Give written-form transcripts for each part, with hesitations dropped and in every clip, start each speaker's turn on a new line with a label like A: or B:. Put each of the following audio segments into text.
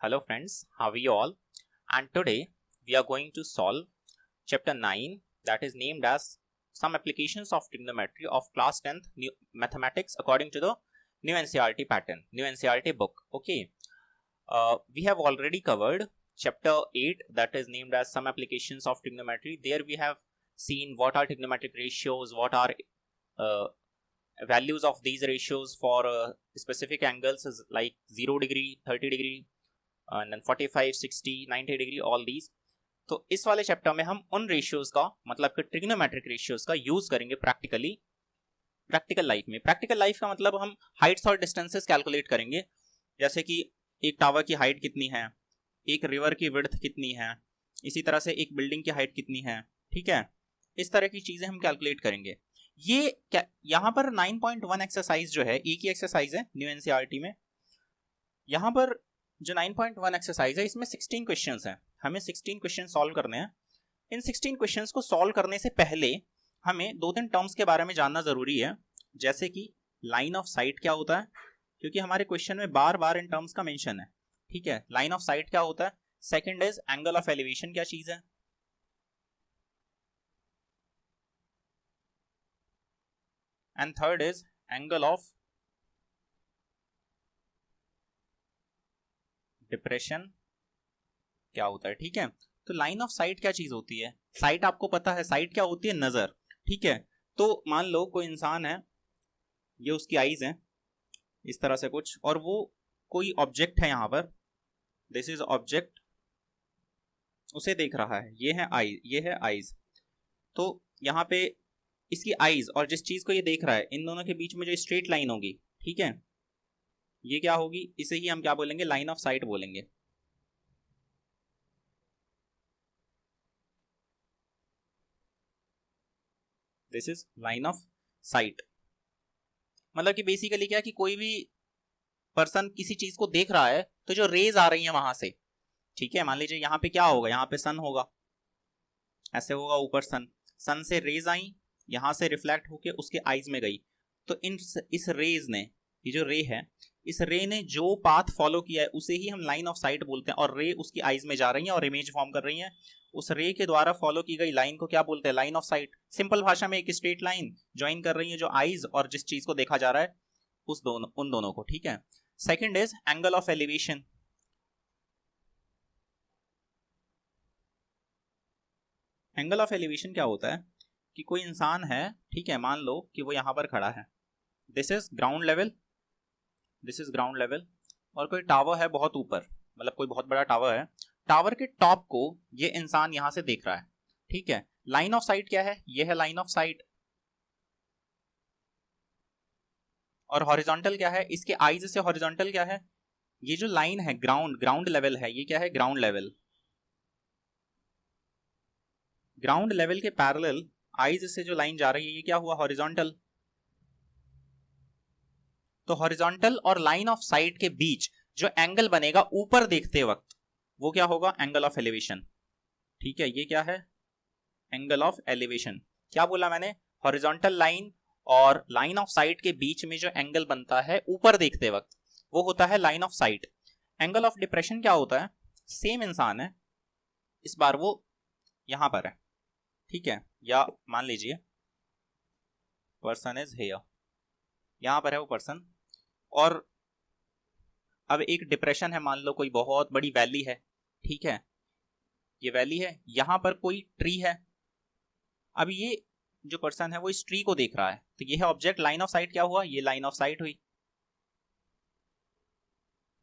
A: Hello friends, how are you all? And today we are going to solve chapter 9 that is named as Some Applications of Trigonometry of Class 10th New Mathematics according to the new NCERT pattern, new NCERT book. Okay, we have already covered chapter 8 that is named as Some Applications of Trigonometry. There we have seen what are trigonometric ratios, what are values of these ratios for specific angles is like 0 degree, 30 degree, and then 45, 60, 90 degree all these. तो इस वाले chapter में हम उन ratios का मतलब कि trigonometric ratios का यूज करेंगे प्रैक्टिकल लाइफ में। प्रैक्टिकल लाइफ का मतलब हम हाइट्स और डिस्टेंसेस कैलकुलेट करेंगे, जैसे कि एक टावर की हाइट कितनी है, एक रिवर की विड्थ कितनी है, इसी तरह से एक बिल्डिंग की हाइट कितनी है। ठीक है, इस तरह की चीजें हम कैलकुलेट करेंगे। ये क्या यहाँ पर 9.1 एक्सरसाइज जो है एक ही एक्सरसाइज है न्यू एनसीईआरटी में। यहाँ पर जो 9.1 एक्सरसाइज है इसमें 16 क्वेश्चंस हैं, हमें 16 क्वेश्चन सॉल्व करने हैं। इन 16 क्वेश्चंस को सॉल्व करने से पहले हमें दो तीन टर्म्स के बारे में जानना जरूरी है, जैसे कि लाइन ऑफ साइट क्या होता है, क्योंकि हमारे क्वेश्चन में बार बार इन टर्म्स का मेंशन है। ठीक है, लाइन ऑफ साइट क्या होता है। Second is angle of elevation क्या चीज है, and third is angle of depression क्या होता है। ठीक है, तो लाइन ऑफ साइट क्या चीज होती है। साइट आपको पता है, साइट क्या होती है, नजर। ठीक है, तो मान लो कोई इंसान है, ये उसकी आईज है इस तरह से कुछ, और वो कोई ऑब्जेक्ट है यहाँ पर, दिस इज ऑब्जेक्ट, उसे देख रहा है, ये है आई, ये है आईज। तो यहाँ पे इसकी आईज और जिस चीज को ये देख रहा है, इन दोनों के बीच में जो स्ट्रेट लाइन होगी, ठीक है, ये क्या होगी, इसे ही हम क्या बोलेंगे, लाइन ऑफ साइट बोलेंगे। This is line of site. मतलब कि बेसिकली क्या कि कोई भी पर्सन किसी चीज को देख रहा है तो जो रेज आ रही है वहां से, ठीक है, मान लीजिए यहाँ पे क्या होगा, यहाँ पे सन होगा, ऐसे होगा ऊपर सन से रेज आई, यहां से रिफ्लेक्ट होके उसके आईज में गई, तो इस रेज ने, ये जो रे है, इस रे ने जो पाथ फॉलो किया है उसे ही हम लाइन ऑफ साइट बोलते हैं। और रे उसकी आईज में जा रही है और इमेज फॉर्म कर रही है, उस रे के द्वारा फॉलो की गई लाइन को क्या बोलते हैं, लाइन ऑफ साइट। सिंपल भाषा में एक स्ट्रेट लाइन ज्वाइन कर रही है जो आईज और जिस चीज को देखा जा रहा है उन दोनों को। ठीक है, second is angle of elevation. Angle of elevation क्या होता है कि कोई इंसान है, ठीक है, मान लो कि वो यहां पर खड़ा है, this is ground level, this is ground level, और कोई टावर है बहुत ऊपर, मतलब कोई बहुत बड़ा टावर है, टावर के टॉप को ये इंसान यहां से देख रहा है। ठीक है, लाइन ऑफ साइट क्या है, ये है लाइन ऑफ साइट, और हॉरिजॉन्टल क्या है, इसके आईज से हॉरिजॉन्टल क्या है, ये जो लाइन है ग्राउंड लेवल है, ये क्या है, ग्राउंड लेवल। ग्राउंड लेवल के पैरेलल आईज से जो लाइन जा रही है ये क्या हुआ, हॉरिजॉन्टल। तो हॉरिजॉन्टल और लाइन ऑफ साइट के बीच जो एंगल बनेगा ऊपर देखते वक्त वो क्या होगा, एंगल ऑफ एलिवेशन। ठीक है, ये क्या है, एंगल ऑफ एलिवेशन। क्या बोला मैंने, हॉरिजॉन्टल लाइन और लाइन ऑफ साइट के बीच में जो एंगल बनता है ऊपर देखते वक्त वो होता है line of site. Angle of depression क्या होता है, सेम इंसान है, इस बार वो यहां पर है, ठीक है, या मान लीजिए पर्सन इज हियर, यहां पर है वो पर्सन, और अब एक डिप्रेशन है, मान लो कोई बहुत बड़ी वैली है, ठीक है, ये वैली है, यहां पर कोई ट्री है, अब ये जो पर्सन है वो इस ट्री को देख रहा है, तो ये है ऑब्जेक्ट, लाइन ऑफ साइट क्या हुआ, ये लाइन ऑफ साइट हुई,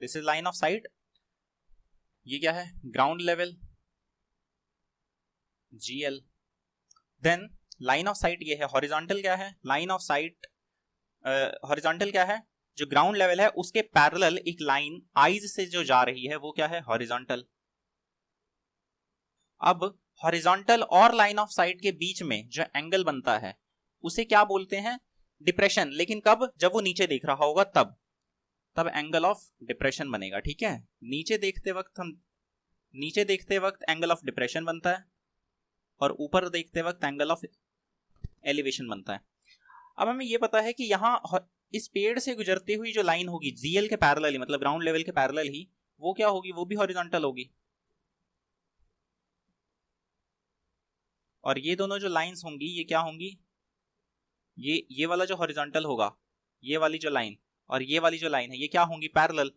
A: this is line of sight. ये क्या है, ground level, GL। Then line of sight ये है, हॉरिजॉन्टल क्या है, लाइन ऑफ साइट, हॉरिजॉन्टल क्या है, जो ग्राउंड लेवल है उसके पैरेलल एक लाइन आईज से जो जा रही है वो क्या है, हॉरिजॉन्टल। अब हॉरिजॉन्टल और लाइन ऑफ साइट के बीच में जो एंगल बनता है उसे क्या बोलते हैं, डिप्रेशन। लेकिन कब, जब वो नीचे देख रहा होगा तब एंगल ऑफ डिप्रेशन बनेगा। ठीक है, नीचे देखते वक्त एंगल ऑफ डिप्रेशन बनता है और ऊपर देखते वक्त एंगल ऑफ एलिवेशन बनता है। अब हमें यह पता है कि यहां इस पेड़ से गुजरती हुई जो लाइन होगी GL के पैरेलल ही, मतलब ग्राउंड लेवल के पैरेलल ही, वो क्या होगी, वो भी हॉरिजॉन्टल होगी। और ये दोनों जो लाइंस होंगी ये क्या होंगी, ये वाला जो हॉरिजॉन्टल होगा, ये वाली जो लाइन और ये वाली जो लाइन है, ये क्या होंगी, पैरेलल।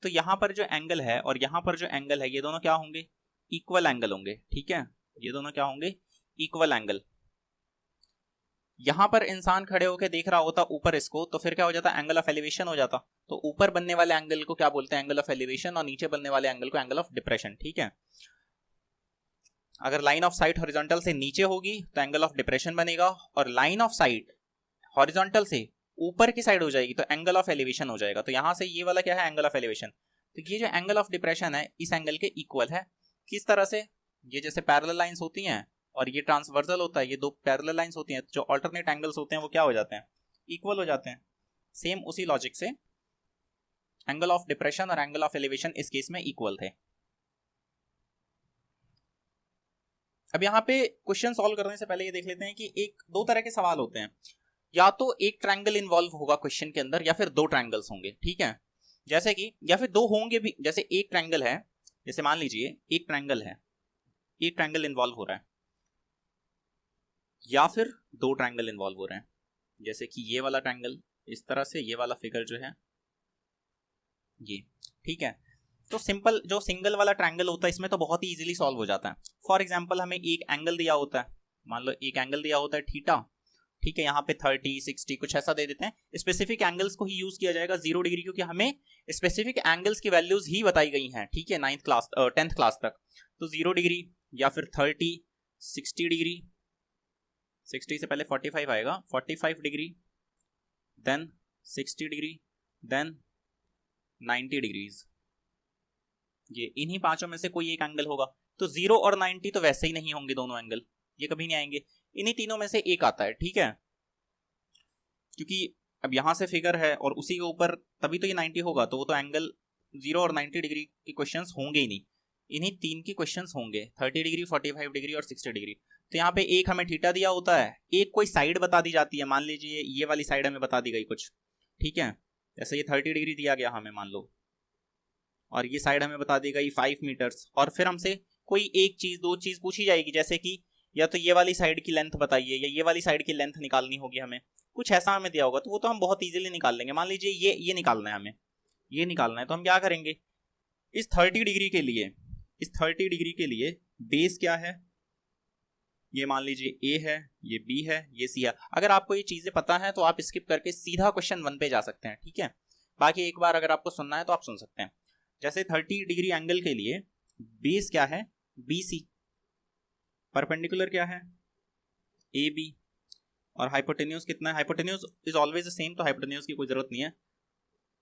A: तो यहां पर जो एंगल है और यहां पर जो एंगल है, ये दोनों क्या होंगे, इक्वल एंगल होंगे। ठीक है, ये दोनों क्या होंगे, इक्वल एंगल। यहां पर इंसान खड़े होकर देख रहा होता ऊपर इसको, तो फिर क्या हो जाता, एंगल ऑफ एलिवेशन हो जाता। तो ऊपर बनने वाले एंगल को क्या बोलते हैं, एंगल ऑफ एलिवेशन, और नीचे बनने वाले एंगल को एंगल ऑफ डिप्रेशन। ठीक है, अगर लाइन ऑफ साइट हॉरिजॉन्टल से नीचे होगी तो एंगल ऑफ डिप्रेशन बनेगा, और लाइन ऑफ साइट हॉरिजॉन्टल से ऊपर की साइड हो जाएगी तो एंगल ऑफ एलिवेशन हो जाएगा। तो यहां से ये वाला क्या है, एंगल ऑफ एलिवेशन। तो ये जो एंगल ऑफ डिप्रेशन है इस एंगल के इक्वल है। किस तरह से, ये जैसे पैरेलल लाइंस होती हैं और ये ट्रांसवर्सल होता है, ये दो पैरेलल लाइंस होती हैं, जो अल्टरनेट एंगल्स होते हैं वो क्या हो जाते हैं, इक्वल हो जाते हैं। सेम उसी लॉजिक से एंगल ऑफ डिप्रेशन और एंगल ऑफ एलिवेशन इस केस में इक्वल थे। अब यहाँ पे क्वेश्चन सॉल्व करने से पहले ये देख लेते हैं कि एक दो तरह के सवाल होते हैं, या तो एक ट्रायंगल इन्वॉल्व होगा क्वेश्चन के अंदर, या फिर दो ट्रायंगल्स होंगे। ठीक है, जैसे कि, या फिर दो होंगे भी, जैसे एक ट्रायंगल है, जैसे मान लीजिए एक ट्रायंगल है, एक ट्रायंगल इन्वॉल्व हो रहा है, या फिर दो ट्रायंगल इन्वॉल्व हो रहे हैं, जैसे कि ये वाला ट्रायंगल इस तरह से, ये वाला फिगर जो है ये। ठीक है, तो सिंपल जो सिंगल वाला ट्रायंगल होता है इसमें तो बहुत ही इजीली सॉल्व हो जाता है। फॉर एग्जांपल हमें एक एंगल दिया होता है, मान लो एक एंगल दिया होता है थीटा। ठीक है, यहाँ पे 30, 60 कुछ ऐसा दे देते हैं। स्पेसिफिक एंगल्स को ही यूज किया जाएगा 0 डिग्री, क्योंकि हमें स्पेसिफिक एंगल्स की वैल्यूज ही बताई गई हैं। ठीक है, 10th क्लास तक। तो 0 डिग्री या फिर 30, 60 डिग्री, 60 से पहले 45 आएगा, 45 degree, then 60 degree, then 90 degrees. ये इन्हीं पांचों में से कोई एक एंगल होगा। तो 0 और 90 तो वैसे ही नहीं होंगे दोनों एंगल, ये कभी नहीं आएंगे। इन्हीं तीनों में से एक आता है। ठीक है, क्योंकि अब यहां से फिगर है और उसी के ऊपर तभी तो ये 90 होगा, तो वो तो एंगल 0 और 90 डिग्री के क्वेश्चंस होंगे ही नहीं, इन्हीं तीन के क्वेश्चंस होंगे, 30 डिग्री, 45 डिग्री और 60 डिग्री। तो यहाँ पे एक हमें थीटा दिया होता है, एक कोई साइड बता दी जाती है, मान लीजिए ये वाली साइड हमें बता दी गई कुछ। ठीक है, जैसे ये 30 डिग्री दिया गया हमें मान लो, और ये साइड हमें बता दी गई 5 मीटर्स, और फिर हमसे कोई एक चीज दो चीज पूछी जाएगी, जैसे कि या तो ये वाली साइड की लेंथ बताइए या ये वाली साइड की लेंथ निकालनी होगी हमें, कुछ ऐसा हमें दिया होगा। तो वो तो हम बहुत इजीली निकाल लेंगे। मान लीजिए ये निकालना है हमें, ये निकालना है, तो हम क्या करेंगे, इस 30 डिग्री के लिए, इस 30 डिग्री के लिए बेस क्या है, ये मान लीजिए A है, ये B है, ये C है। अगर आपको ये चीजें पता है तो आप स्किप करके सीधा क्वेश्चन 1 पे जा सकते हैं। ठीक है, बाकी एक बार अगर आपको सुनना है तो आप सुन सकते हैं। जैसे 30 डिग्री एंगल के लिए बेस क्या है, BC, परपेंडिकुलर क्या है, AB, और हाइपोटेन्यूज कितना है, hypotenuse is always the same, तो हाइपोटेन्यूज की कोई जरूरत नहीं है।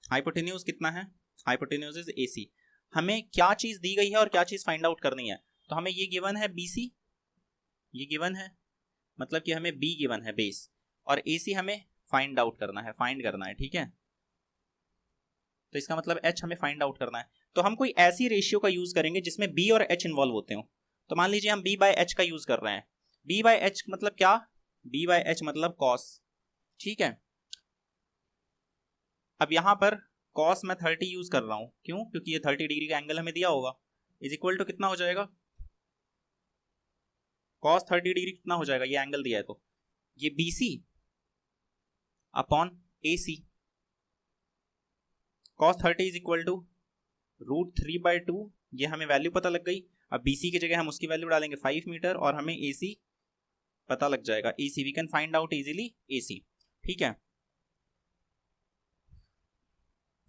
A: हाइपोटेन्यूज कितना है, हाइपोटेन्यूज इज AC। हमें क्या चीज दी गई है और क्या चीज फाइंड आउट करनी है, तो हमें ये गिवन है BC, ये गिवन है, मतलब कि हमें B गिवन है बेस, और AC हमें फाइंड आउट करना है, फाइंड करना है। ठीक है, तो इसका मतलब H हमें फाइंड आउट करना है। तो हम कोई ऐसी रेशियो का यूज करेंगे जिसमें B और H इन्वॉल्व होते हो। तो मान लीजिए हम B/H का यूज कर रहे हैं। B/H मतलब क्या, B/H मतलब cos। ठीक है, अब यहां पर cos मैं 30 यूज कर रहा हूं, क्यों, क्योंकि ये 30 डिग्री का एंगल हमें दिया होगा, इज इक्वल टू कितना हो जाएगा, cos 30 डिग्री कितना हो जाएगा, ये एंगल दिया है तो ये BC upon AC। cos 30 is equal to √3/2, ये हमें वैल्यू पता लग गई। अब BC की जगह हम उसकी वैल्यू डालेंगे 5 मीटर, और हमें AC पता लग जाएगा, AC we can find out easily AC। ठीक है,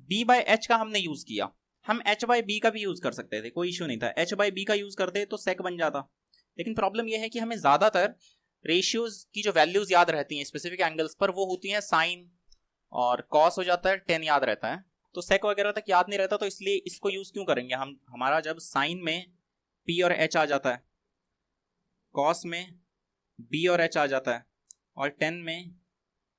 A: B/H का हमने यूज किया, हम H/B का भी यूज कर सकते थे, कोई इश्यू नहीं था। H/B का यूज करते तो सेक बन जाता, लेकिन प्रॉब्लम यह है कि हमें ज्यादातर रेशियोज की जो वैल्यूज याद रहती हैं स्पेसिफिक एंगल्स पर, वो होती हैं साइन और कॉस हो जाता है, टेन याद रहता है, तो सेक वगैरह तक याद नहीं रहता। तो इसलिए इसको यूज क्यों करेंगे हम, हमारा जब साइन में P और H आ जाता है, कॉस में B और H आ जाता है, और टेन में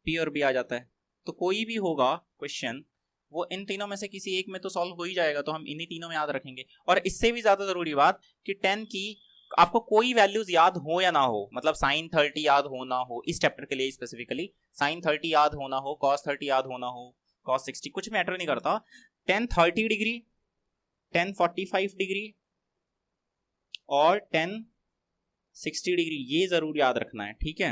A: P और B आ जाता है, तो कोई भी होगा क्वेश्चन वो इन तीनों में से किसी एक में तो सॉल्व हो ही जाएगा। तो हम इन्हीं तीनों में याद रखेंगे। और इससे भी ज्यादा जरूरी बात कि 10 की आपको कोई वैल्यूज याद हो या ना हो, मतलब साइन 30 याद हो ना हो, इस चैप्टर के लिए स्पेसिफिकली साइन 30 याद होना हो, cos 30 याद होना हो, cos 60, कुछ मैटर नहीं करता। 10 30 डिग्री 1045 डिग्री और 1060 डिग्री, ये जरूर याद रखना है, ठीक है।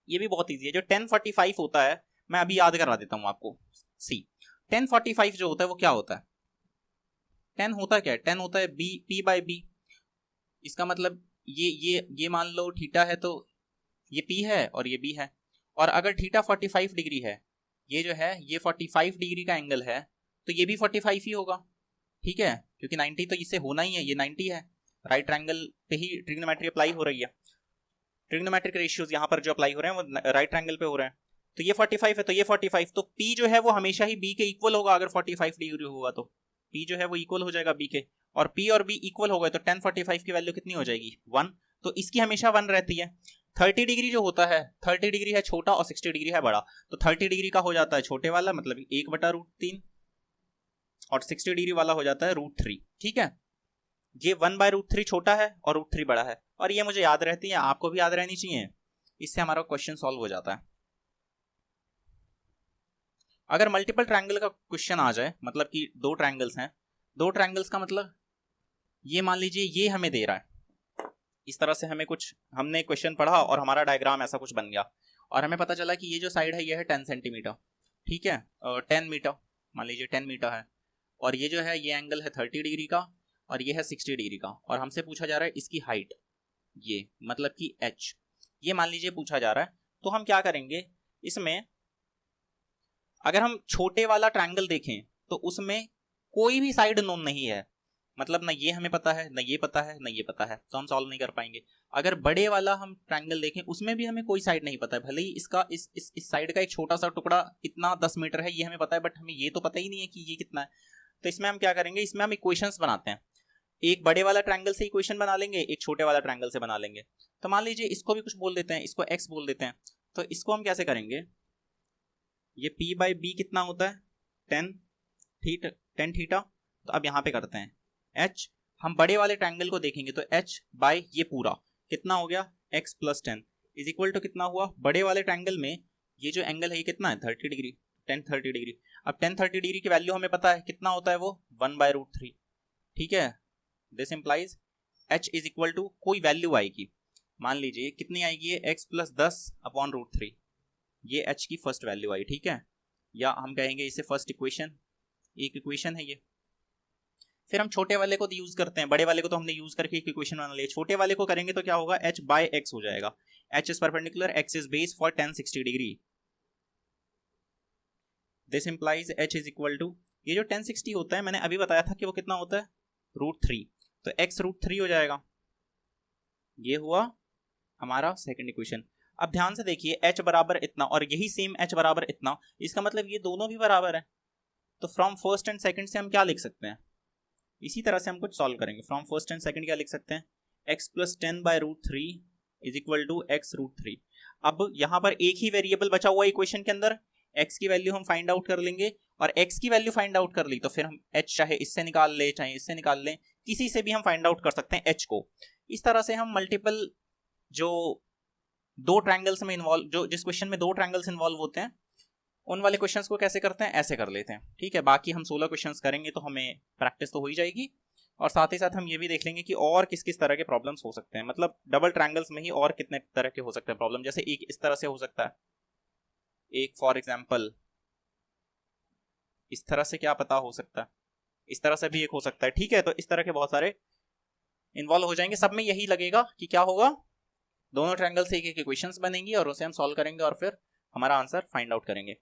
A: ये भी बहुत इजी है। जो 1045 होता है, मैं अभी याद करा देता हूं आपको। सी 1045 जो होता है वो क्या होता है? 10 होता क्या है? 10 होता है बी, पी बाय बी। इसका मतलब ये मान लो थीटा है तो ये पी है और ये बी है, और अगर थीटा 45 डिग्री है, ये जो है ये 45 डिग्री का एंगल है, तो ये भी 45 ही होगा, ठीक है, क्योंकि 90 तो इससे होना ही है, ये 90 है। राइट ट्रायंगल पे ही ट्रिग्नोमेट्री अप्लाई हो रही है, ट्रिग्नोमेट्रिक रेशियोज यहाँ पर जो अप्लाई हो रहे हैं वो राइट ट्रायंगल पे हो रहे हैं। तो ये 45 है तो ये 45, तो P जो है वो हमेशा ही B के इक्वल होगा। अगर 45 डिग्री होगा तो P जो है वो इक्वल हो जाएगा B के, और P और B इक्वल हो गए तो 1045 की वैल्यू कितनी हो जाएगी? 1। तो इसकी हमेशा 1 रहती है। 30 डिग्री जो होता है, 30 डिग्री है छोटा और 60 डिग्री है बड़ा, तो 30 डिग्री का हो जाता है छोटे वाला, मतलब 1/√3, और 60 डिग्री वाला हो जाता है √3, ठीक है। ये 1/√3 छोटा है और √3 बड़ा है, और ये मुझे याद रहती है, आपको भी याद रहनी चाहिए। इससे हमारा क्वेश्चन सॉल्व हो जाता है। अगर मल्टीपल ट्रायंगल का क्वेश्चन आ जाए, मतलब कि 2 ट्रायंगल्स हैं, 2 ट्रायंगल्स का मतलब ये मान लीजिए ये हमें दे रहा है, इस तरह से हमें कुछ, हमने क्वेश्चन पढ़ा और हमारा डायग्राम ऐसा कुछ बन गया, और हमें पता चला कि ये जो साइड है ये है 10 सेंटीमीटर, ठीक है, 10 मीटर, मान लीजिए 10 मीटर है, और ये जो है ये एंगल है 30 डिग्री का, और ये है 60 डिग्री का, और हमसे पूछा जा रहा है इसकी हाइट, ये मतलब कि h, ये मान लीजिए पूछा जा रहा है। तो हम क्या करेंगे, इसमें अगर हम छोटे वाला ट्रायंगल देखें तो उसमें कोई भी साइड नोन नहीं है, मतलब ना ये हमें पता है, ना ये पता है, ना ये पता है, तो हम सॉल्व नहीं कर पाएंगे। अगर बड़े वाला हम ट्रायंगल देखें उसमें भी हमें कोई साइड नहीं पता है, भले ही इसका इस साइड का एक छोटा सा टुकड़ा इतना 10 मीटर है ये हमें पता है, बट हमें ये तो पता ही नहीं है कि ये कितना है। तो इसमें हम क्या करेंगे, इसमें हम इक्वेशंस बनाते हैं। एक बड़े वाला ट्रायंगल से इक्वेशन बना लेंगे, एक छोटे वाला ट्रायंगल से बना लेंगे। तो मान लीजिए इसको भी कुछ बोल देते हैं, इसको x बोल देते हैं। तो इसको हम कैसे करेंगे, ये p/b कितना होता है? 10 थीटा। तो अब यहाँ पे करते हैं h, हम बड़े वाले ट्रायंगल को देखेंगे तो h बाय ये पूरा कितना हो गया, x + 10 इज इक्वल टू कितना हुआ, बड़े वाले ट्रायंगल में ये जो एंगल है ये कितना है, 30 डिग्री, 1030 डिग्री। अब 1030 डिग्री की वैल्यू हमें पता है कितना होता है, वो 1/√3, ठीक है। This implies h is equal to कोई वैल्यू आएगी, मान लीजिए कितनी आएगी, ये x + 10/√3, ये h की फर्स्ट वैल्यू आई, ठीक है, या हम कहेंगे इसे फर्स्ट इक्वेशन, एक इक्वेशन है ये। फिर हम छोटे वाले को यूज करते हैं, बड़े वाले को तो हमने यूज करके एक इक्वेशन बना लिया, छोटे वाले को करेंगे तो क्या होगा, h/x हो जाएगा। h is perpendicular, x is base for 1060 degree. This implies h is equal to, ये जो 1060 होता है मैंने अभी बताया था कि वो कितना होता है, √3, तो x √3 हो जाएगा। ये हुआ हमारा सेकंड इक्वेशन। अब ध्यान से देखिए h बराबर इतना और यही सेम h बराबर इतना, इसका मतलब ये दोनों भी बराबर है। तो फ्रॉम फर्स्ट एंड सेकंड से हम क्या लिख सकते हैं, इसी तरह से हम कुछ सॉल्व करेंगे। फ्रॉम फर्स्ट एंड सेकंड क्या लिख सकते हैं, x + 10/√3 is equal to x √3। अब यहां पर एक ही वेरिएबल बचा हुआ इक्वेशन के अंदर, x की वैल्यू हम फाइंड आउट कर लेंगे, और x की वैल्यू फाइंड आउट कर ली तो फिर हम h चाहे इससे निकाल ले चाहे इससे निकाल लें, किसी से भी हम फाइंड आउट कर सकते हैं h को। इस तरह से हम मल्टीपल जो 2 ट्रायंगल्स में इन्वॉल्व, जो जिस क्वेश्चन में 2 ट्रायंगल्स इन्वॉल्व होते हैं उन वाले क्वेश्चंस को कैसे करते हैं, ऐसे कर लेते हैं, ठीक है। बाकी हम 16 क्वेश्चंस करेंगे तो हमें प्रैक्टिस तो हो ही जाएगी, और साथ ही साथ हम ये भी देख लेंगे कि और किस किस तरह के प्रॉब्लम्स हो सकते हैं, मतलब डबल ट्रायंगल्स में ही और कितने तरह के हो सकते हैं प्रॉब्लम। जैसे एक इस तरह से हो सकता है, एक फॉर एग्जाम्पल इस तरह से, क्या पता हो सकता है इस तरह से भी एक हो सकता है, ठीक है। तो इस तरह के बहुत सारे इन्वॉल्व हो जाएंगे, सब में यही लगेगा कि क्या होगा, दोनों ट्रायंगल से एक एक इक्वेशंस बनेंगी और उसे हम सॉल्व करेंगे और फिर हमारा आंसर फाइंड आउट करेंगे।